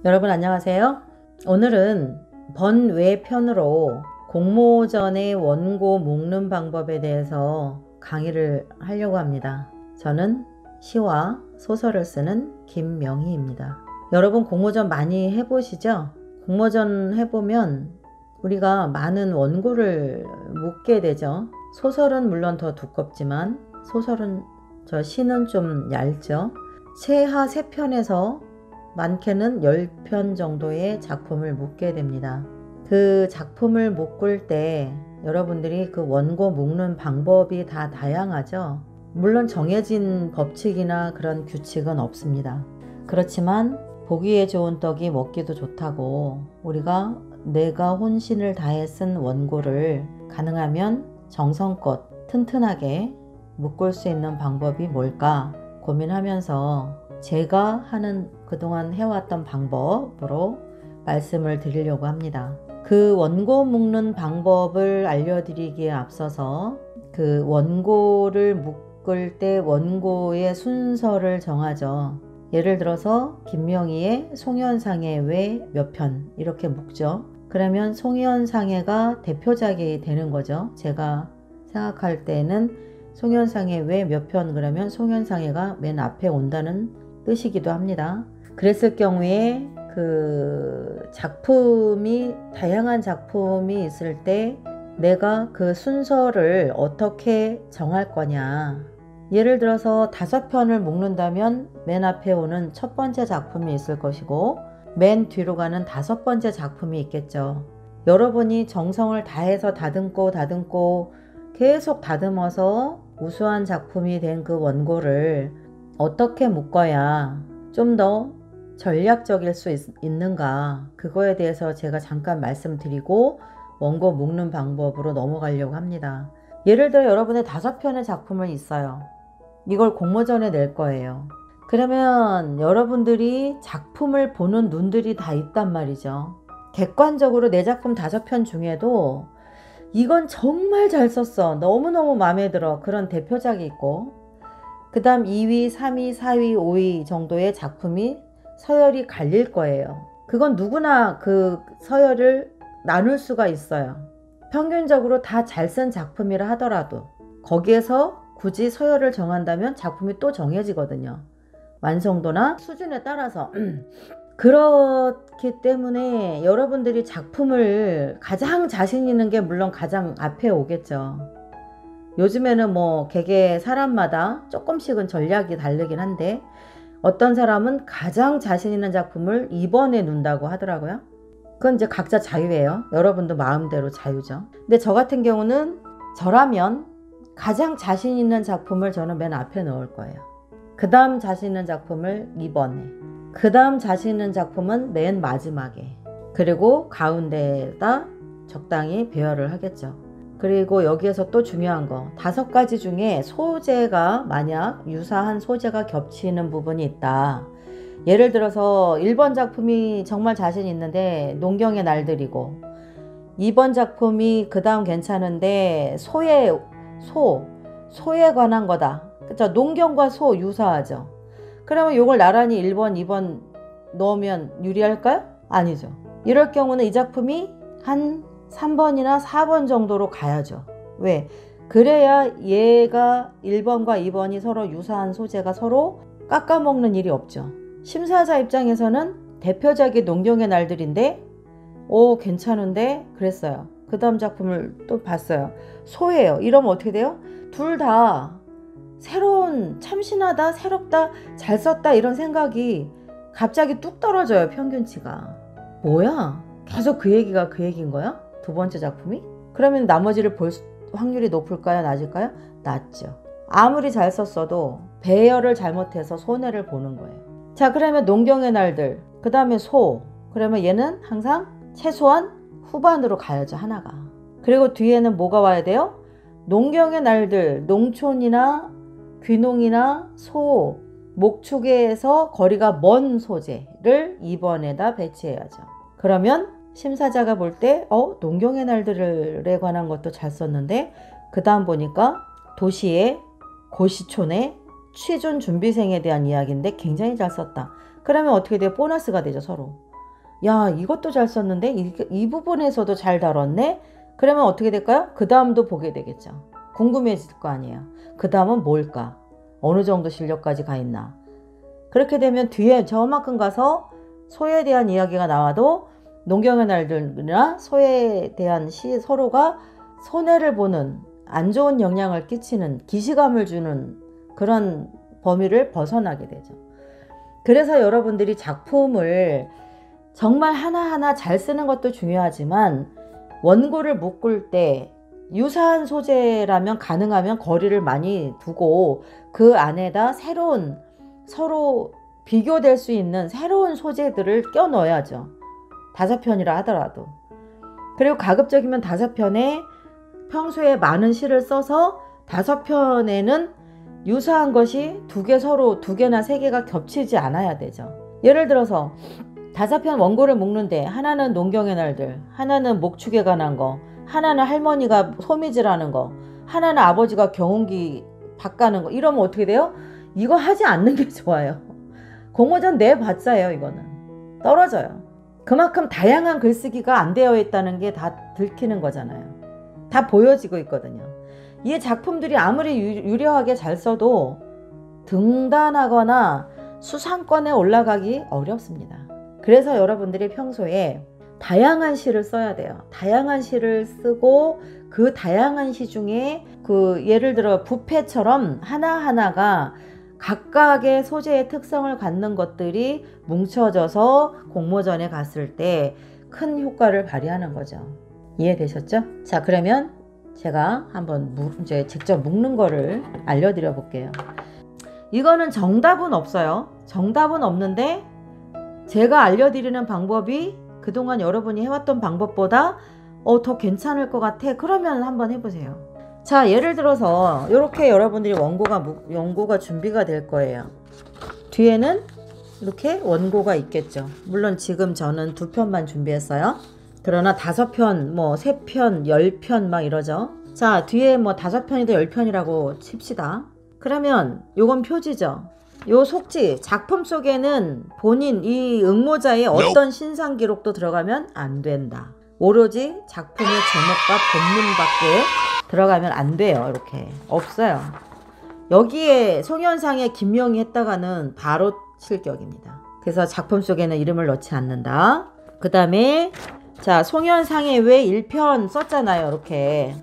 여러분 안녕하세요. 오늘은 번외편으로 공모전의 원고 묶는 방법에 대해서 강의를 하려고 합니다. 저는 시와 소설을 쓰는 김명희입니다. 여러분 공모전 많이 해보시죠? 공모전 해보면 우리가 많은 원고를 묶게 되죠. 소설은 물론 더 두껍지만 시는 좀 얇죠. 최하 3편에서 많게는 10편 정도의 작품을 묶게 됩니다. 그 작품을 묶을 때 여러분들이 그 원고 묶는 방법이 다 다양하죠. 물론 정해진 법칙이나 그런 규칙은 없습니다. 그렇지만 보기에 좋은 떡이 먹기도 좋다고 우리가 내가 혼신을 다해 쓴 원고를 가능하면 정성껏 튼튼하게 묶을 수 있는 방법이 뭘까 고민하면서 제가 그동안 해왔던 방법으로 말씀을 드리려고 합니다. 그 원고 묶는 방법을 알려드리기에 앞서서 그 원고를 묶을 때 원고의 순서를 정하죠. 예를 들어서 김명희의 송현상해 외 몇 편 이렇게 묶죠. 그러면 송현상해가 대표작이 되는 거죠. 제가 생각할 때는 송현상해 외 몇 편 그러면 송현상해가 맨 앞에 온다는 뜻이기도 합니다. 그랬을 경우에 그 다양한 작품이 있을 때 내가 그 순서를 어떻게 정할 거냐. 예를 들어서 5편을 묶는다면 맨 앞에 오는 첫 번째 작품이 있을 것이고 맨 뒤로 가는 5번째 작품이 있겠죠. 여러분이 정성을 다해서 다듬고 계속 다듬어서 우수한 작품이 된 그 원고를 어떻게 묶어야 좀 더 전략적일 수 있는가, 그거에 대해서 제가 잠깐 말씀드리고 원고 묶는 방법으로 넘어가려고 합니다. 예를 들어 여러분의 5편의 작품을 있어요. 이걸 공모전에 낼 거예요. 그러면 여러분들이 작품을 보는 눈들이 다 있단 말이죠. 객관적으로 내 작품 5편 중에도 이건 정말 잘 썼어, 너무너무 마음에 들어, 그런 대표작이 있고, 그 다음 2위, 3위, 4위, 5위 정도의 작품이 서열이 갈릴 거예요. 그건 누구나 그 서열을 나눌 수가 있어요. 평균적으로 다 잘 쓴 작품이라 하더라도 거기에서 굳이 서열을 정한다면 작품이 또 정해지거든요. 완성도나 수준에 따라서. 그렇기 때문에 여러분들이 작품을 가장 자신 있는 게 물론 가장 앞에 오겠죠. 요즘에는 개개 사람마다 조금씩은 전략이 다르긴 한데 어떤 사람은 가장 자신 있는 작품을 2번에 둔다고 하더라고요. 그건 이제 각자 자유예요. 여러분도 마음대로 자유죠. 근데 저 같은 경우는 저라면 가장 자신 있는 작품을 저는 맨 앞에 넣을 거예요. 그 다음 자신 있는 작품을 2번에, 그 다음 자신 있는 작품은 맨 마지막에, 그리고 가운데에다 적당히 배열을 하겠죠. 그리고 여기에서 또 중요한 거, 5가지 중에 소재가 만약 유사한 소재가 겹치는 부분이 있다. 예를 들어서 1번 작품이 정말 자신 있는데 농경의 날들이고 2번 작품이 그 다음 괜찮은데 소에 관한 거다. 그쵸? 농경과 소 유사하죠. 그러면 이걸 나란히 1번, 2번 넣으면 유리할까요? 아니죠. 이럴 경우는 이 작품이 한 3번이나 4번 정도로 가야죠. 왜? 그래야 얘가 1번과 2번이 서로 유사한 소재가 서로 깎아먹는 일이 없죠. 심사자 입장에서는 대표작이 농경의 날들인데 괜찮은데 그랬어요. 그 다음 작품을 또 봤어요. 소예요. 이러면 어떻게 돼요? 둘 다 새로운, 참신하다, 새롭다, 잘 썼다 이런 생각이 갑자기 뚝 떨어져요. 평균치가. 뭐야? 계속 그 얘기가 그 얘기인 거야? 2번째 작품이? 그러면 나머지를 볼 확률이 높을까요? 낮을까요? 낮죠. 아무리 잘 썼어도 배열을 잘못해서 손해를 보는 거예요. 자, 그러면 농경의 날들, 그 다음에 소, 그러면 얘는 항상 최소한 후반으로 가야죠. 하나가. 그리고 뒤에는 뭐가 와야 돼요? 농경의 날들, 농촌이나 귀농이나 소, 목축에서 거리가 먼 소재를 2번에다 배치해야죠. 그러면 심사자가 볼 때 농경의 날들에 관한 것도 잘 썼는데 그 다음 보니까 도시의 고시촌의 취준 준비생에 대한 이야기인데 굉장히 잘 썼다. 그러면 어떻게 돼요? 보너스가 되죠. 서로. 야, 이것도 잘 썼는데 이 부분에서도 잘 다뤘네. 그러면 어떻게 될까요? 그 다음도 보게 되겠죠. 궁금해질 거 아니에요. 그 다음은 뭘까? 어느 정도 실력까지 가 있나? 그렇게 되면 뒤에 저만큼 가서 소에 대한 이야기가 나와도 농경의 날들이나 소에 대한 시 서로가 손해를 보는, 안 좋은 영향을 끼치는, 기시감을 주는 그런 범위를 벗어나게 되죠. 그래서 여러분들이 작품을 정말 하나하나 잘 쓰는 것도 중요하지만 원고를 묶을 때 유사한 소재라면 가능하면 거리를 많이 두고 그 안에다 새로운, 서로 비교될 수 있는 새로운 소재들을 껴 넣어야죠. 5편이라 하더라도. 그리고 가급적이면 5편에 평소에 많은 시를 써서 5편에는 유사한 것이 2개, 서로 2개나 3개가 겹치지 않아야 되죠. 예를 들어서 5편 원고를 묶는데 하나는 농경의 날들, 하나는 목축에 관한 거, 하나는 할머니가 소미질하는 거, 하나는 아버지가 경운기 밭가는 거, 이러면 어떻게 돼요? 이거 하지 않는 게 좋아요. 공모전 내봤자예요. 이거는 떨어져요. 그만큼 다양한 글쓰기가 안 되어 있다는 게 다 들키는 거잖아요. 다 보여지고 있거든요. 이 작품들이 아무리 유려하게 잘 써도 등단하거나 수상권에 올라가기 어렵습니다. 그래서 여러분들이 평소에 다양한 시를 써야 돼요. 다양한 시를 쓰고 그 다양한 시 중에 그 예를 들어 부패처럼 하나하나가 각각의 소재의 특성을 갖는 것들이 뭉쳐져서 공모전에 갔을 때 큰 효과를 발휘하는 거죠. 이해되셨죠? 자, 그러면 제가 한번 이제 직접 묶는 거를 알려드려 볼게요. 이거는 정답은 없어요. 정답은 없는데 제가 알려드리는 방법이 그동안 여러분이 해왔던 방법보다 더 괜찮을 것 같아. 그러면 한번 해보세요. 자, 예를 들어서 이렇게 여러분들이 원고가 준비가 될 거예요. 뒤에는 이렇게 원고가 있겠죠. 물론 지금 저는 2편만 준비했어요. 그러나 5편, 뭐 3편, 10편 막 이러죠. 자, 뒤에 뭐 5편이든 10편이라고 칩시다. 그러면 요건 표지죠. 요 속지, 작품 속에는 본인 이 응모자의 어떤 신상 기록도 들어가면 안 된다. 오로지 작품의 제목과 본문밖에 들어가면 안 돼요. 이렇게 없어요. 여기에 송현상의 김명희 했다가는 바로 실격입니다. 그래서 작품 속에는 이름을 넣지 않는다. 그 다음에 자, 송현상의 왜 1편 썼잖아요. 이렇게.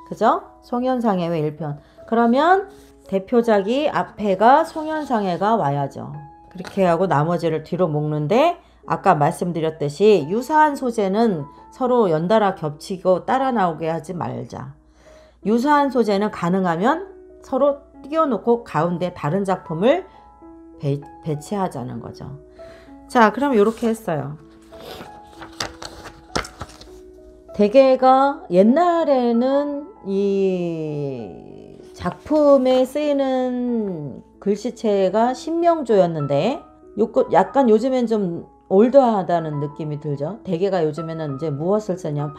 그죠? 송현상의 왜 1편. 그러면 대표작이 앞에가 송현상해가 와야죠. 그렇게 하고 나머지를 뒤로 묶는데 아까 말씀드렸듯이 유사한 소재는 서로 연달아 겹치고 따라 나오게 하지 말자. 유사한 소재는 가능하면 서로 띄워놓고 가운데 다른 작품을 배치하자는 거죠. 자, 그럼 이렇게 했어요. 대개가 옛날에는 이 작품에 쓰이는 글씨체가 신명조였는데 약간 요즘엔 좀 올드하다는 느낌이 들죠. 대개가 요즘에는 이제 무엇을 쓰냐,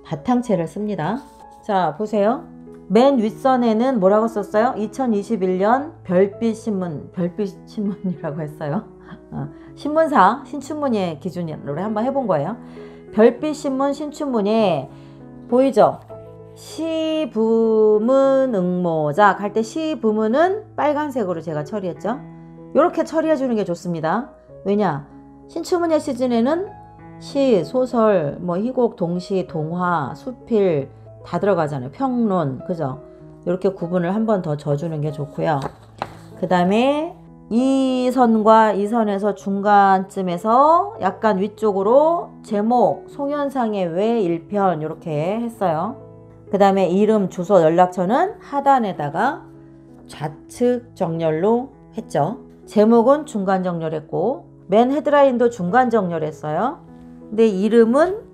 바탕체를 씁니다. 자, 보세요. 맨 윗선에는 뭐라고 썼어요? 2021년 별빛신문이라고 했어요. 신문사 신춘문예 기준으로 한번 해본 거예요. 별빛신문 신춘문예 보이죠? 시부문 응모작 할 때 시부문은 빨간색으로 제가 처리했죠. 이렇게 처리해 주는 게 좋습니다. 왜냐? 신춘문예 시즌에는 시, 소설, 뭐 희곡, 동시, 동화, 수필 다 들어가잖아요. 평론, 그죠? 이렇게 구분을 한 번 더 져주는 게 좋고요. 그 다음에 이 선과 이 선에서 중간쯤에서 약간 위쪽으로 제목, 송현상의 왜 1편 이렇게 했어요. 그 다음에 이름, 주소, 연락처는 하단에다가 좌측 정렬로 했죠. 제목은 중간 정렬했고 맨 헤드라인도 중간 정렬했어요. 근데 이름은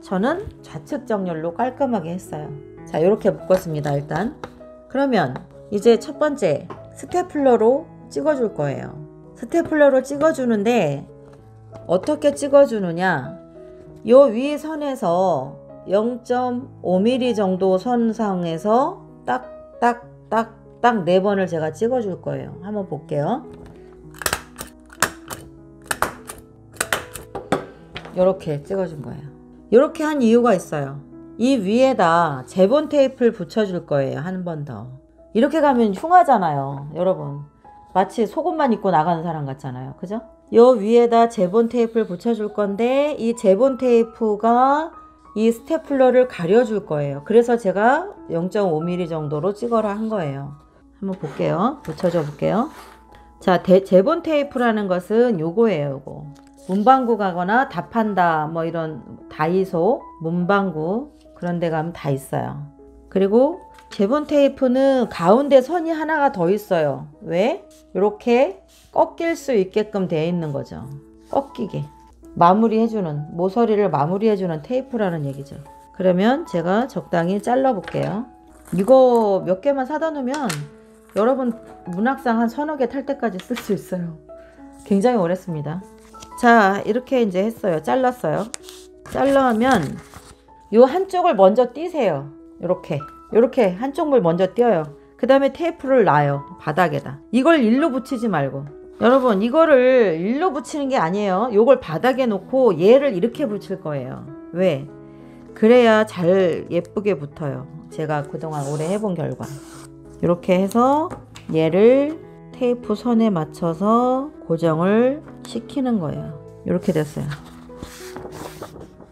저는 좌측 정렬로 깔끔하게 했어요. 자, 이렇게 묶었습니다. 일단 그러면 이제 첫 번째 스테플러로 찍어줄 거예요. 스테플러로 찍어주는데 어떻게 찍어주느냐, 요 위 선에서 0.5mm 정도 선상에서 딱 4번을 제가 찍어줄 거예요. 한번 볼게요. 이렇게 찍어준 거예요. 이렇게 한 이유가 있어요. 이 위에다 제본 테이프를 붙여줄 거예요. 한 번 더. 이렇게 가면 흉하잖아요. 여러분 마치 속옷만 입고 나가는 사람 같잖아요. 그죠? 요 위에다 제본 테이프를 붙여줄 건데 이 제본 테이프가 이 스테플러를 가려줄 거예요. 그래서 제가 0.5mm 정도로 찍어라 한 거예요. 한번 볼게요. 붙여줘 볼게요. 자, 제본 테이프라는 것은 요거예요. 요거. 문방구 가거나 다판다 뭐 이런 다이소, 문방구 그런 데 가면 다 있어요. 그리고 제본 테이프는 가운데 선이 하나가 더 있어요. 왜? 이렇게 꺾일 수 있게끔 되어 있는 거죠. 꺾이게. 마무리해주는, 모서리를 마무리해주는 테이프라는 얘기죠. 그러면 제가 적당히 잘라 볼게요. 이거 몇 개만 사다 놓으면 여러분 문학상 한 서너 개 탈 때까지 쓸 수 있어요. 굉장히 오래 씁니다. 자, 이렇게 이제 했어요. 잘랐어요. 잘라면 요 한쪽을 먼저 띄세요. 요렇게 한쪽을 먼저 띄어요. 그 다음에 테이프를 놔요. 바닥에다. 이걸 일로 붙이지 말고. 여러분 이거를 일로 붙이는 게 아니에요. 요걸 바닥에 놓고 얘를 이렇게 붙일 거예요. 왜? 그래야 잘 예쁘게 붙어요. 제가 그동안 오래 해본 결과. 이렇게 해서 얘를 테이프 선에 맞춰서 고정을 시키는 거예요. 이렇게 됐어요.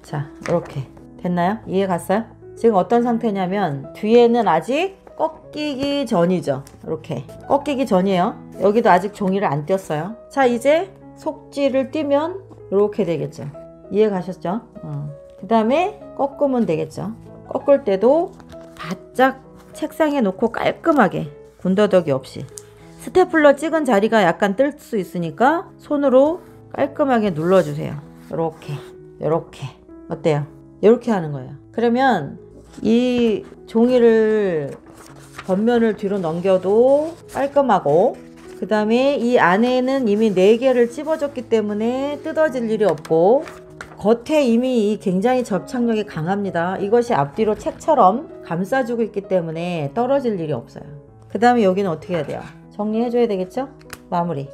자, 이렇게 됐나요? 이해 갔어요? 지금 어떤 상태냐면 뒤에는 아직 꺾이기 전이죠. 이렇게 꺾이기 전이에요. 여기도 아직 종이를 안 띄었어요. 자, 이제 속지를 띄면 이렇게 되겠죠. 이해 가셨죠? 그 다음에 꺾으면 되겠죠. 꺾을 때도 바짝 책상에 놓고 깔끔하게 군더더기 없이. 스테플러 찍은 자리가 약간 뜰 수 있으니까 손으로 깔끔하게 눌러주세요. 요렇게 어때요? 이렇게 하는 거예요. 그러면 이 종이를 겉면을 뒤로 넘겨도 깔끔하고, 그 다음에 이 안에는 이미 4개를 찝어줬기 때문에 뜯어질 일이 없고, 겉에 이미 굉장히 접착력이 강합니다. 이것이 앞뒤로 책처럼 감싸주고 있기 때문에 떨어질 일이 없어요. 그 다음에 여기는 어떻게 해야 돼요? 정리해줘야 되겠죠? 마무리.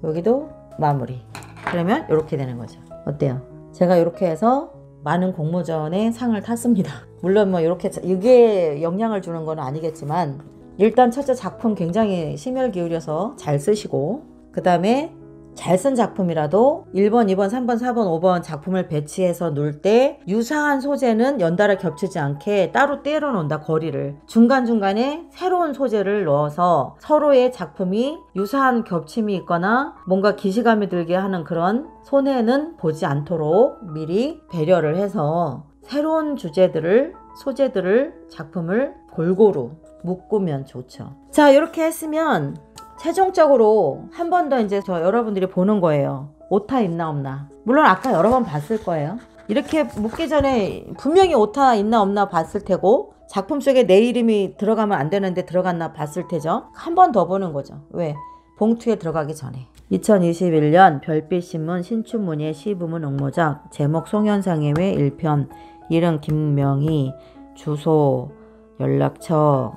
여기도 마무리. 그러면 이렇게 되는 거죠. 어때요? 제가 이렇게 해서 많은 공모전에 상을 탔습니다. 물론 뭐 이렇게 이게 영향을 주는 건 아니겠지만, 일단 첫째 작품 굉장히 심혈 기울여서 잘 쓰시고, 그 다음에 잘 쓴 작품이라도 1번, 2번, 3번, 4번, 5번 작품을 배치해서 놓을 때 유사한 소재는 연달아 겹치지 않게 따로 떼어 놓는다. 거리를 중간중간에 새로운 소재를 넣어서 서로의 작품이 유사한 겹침이 있거나 뭔가 기시감이 들게 하는 그런 손해는 보지 않도록 미리 배려를 해서 새로운 주제들을, 소재들을, 작품을 골고루 묶으면 좋죠. 자, 이렇게 했으면 최종적으로 한 번 더 이제 여러분들이 보는 거예요. 오타 있나 없나. 물론 아까 여러 번 봤을 거예요. 이렇게 묶기 전에 분명히 오타 있나 없나 봤을 테고, 작품 속에 내 이름이 들어가면 안 되는데 들어갔나 봤을 테죠. 한 번 더 보는 거죠. 왜? 봉투에 들어가기 전에. 2021년 별빛신문 신춘문예 시부문 응모작, 제목 송현상의 외 1편, 이름 김명희, 주소, 연락처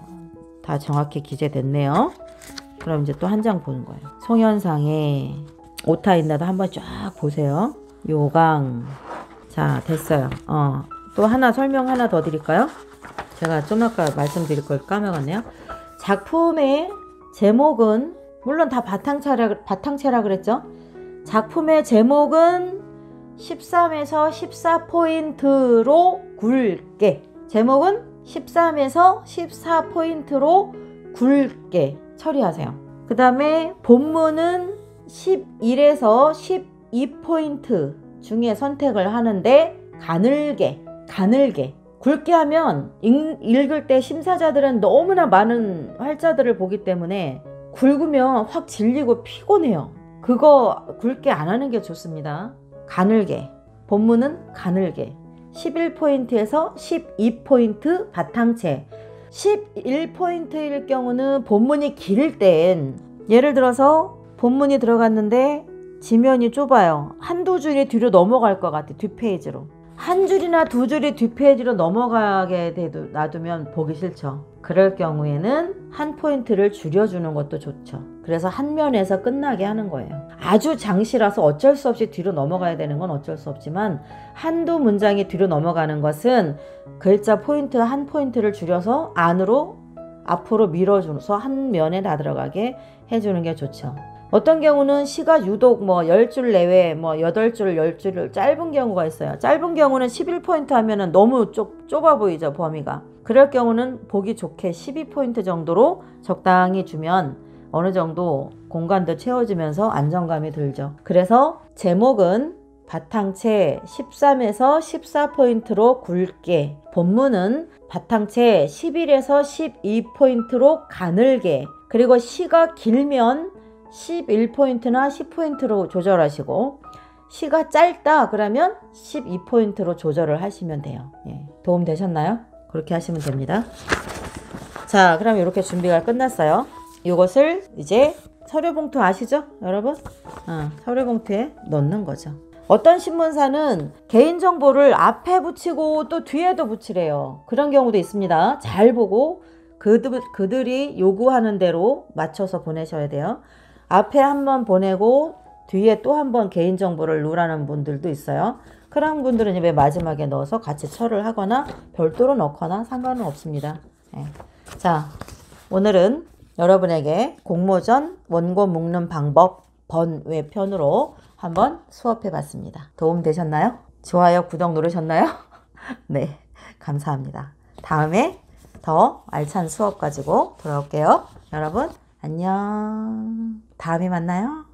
다 정확히 기재됐네요. 그럼 이제 또 한 장 보는 거예요. 송현상에 오타 있나도 한번 쫙 보세요. 요강. 자, 됐어요. 또 하나 설명 하나 더 드릴까요? 제가 좀 아까 말씀드릴 걸 까먹었네요. 작품의 제목은 물론 다 바탕체라 그랬죠? 작품의 제목은 13에서 14포인트로 굵게. 제목은 13에서 14포인트로 굵게 처리하세요. 그 다음에 본문은 11에서 12포인트 중에 선택을 하는데 가늘게. 굵게 하면 읽을 때 심사자들은 너무나 많은 활자들을 보기 때문에 굵으면 확 질리고 피곤해요. 그거 굵게 안 하는 게 좋습니다. 가늘게. 본문은 가늘게. 11포인트에서 12포인트 바탕체. 11포인트일 경우는 본문이 길 땐, 예를 들어서 본문이 들어갔는데 지면이 좁아요. 한두 줄이 뒤로 넘어갈 것 같아. 뒷페이지로. 한 줄이나 두 줄이 뒷페이지로 넘어가게 놔두면 보기 싫죠. 그럴 경우에는 한 포인트를 줄여주는 것도 좋죠. 그래서 한 면에서 끝나게 하는 거예요. 아주 장시라서 어쩔 수 없이 뒤로 넘어가야 되는 건 어쩔 수 없지만 한두 문장이 뒤로 넘어가는 것은 글자 포인트 한 포인트를 줄여서 안으로 앞으로 밀어줘서 한 면에 다 들어가게 해주는 게 좋죠. 어떤 경우는 시가 유독 10줄 내외 8줄, 10줄을 짧은 경우가 있어요. 짧은 경우는 11포인트 하면은 너무 좁아 보이죠, 범위가. 그럴 경우는 보기 좋게 12포인트 정도로 적당히 주면 어느 정도 공간도 채워지면서 안정감이 들죠. 그래서 제목은 바탕채 13에서 14포인트로 굵게, 본문은 바탕채 11에서 12포인트로 가늘게, 그리고 시가 길면 11포인트나 10포인트로 조절하시고 시가 짧다 그러면 12포인트로 조절을 하시면 돼요. 예, 도움 되셨나요? 그렇게 하시면 됩니다. 자, 그럼 이렇게 준비가 끝났어요. 이것을 이제 서류봉투 아시죠, 여러분? 서류봉투에 넣는 거죠. 어떤 신문사는 개인정보를 앞에 붙이고 또 뒤에도 붙이래요. 그런 경우도 있습니다. 잘 보고 그들이 요구하는 대로 맞춰서 보내셔야 돼요. 앞에 한번 보내고 뒤에 또 한번 개인정보를 넣으라는 분들도 있어요. 그런 분들은 맨 마지막에 넣어서 같이 처리를 하거나 별도로 넣거나 상관은 없습니다. 네. 자, 오늘은 여러분에게 공모전 원고 묶는 방법 번외편으로 한번 수업해 봤습니다. 도움 되셨나요? 좋아요, 구독 누르셨나요? 네, 감사합니다. 다음에 더 알찬 수업 가지고 돌아올게요. 여러분 안녕. 다음에 만나요.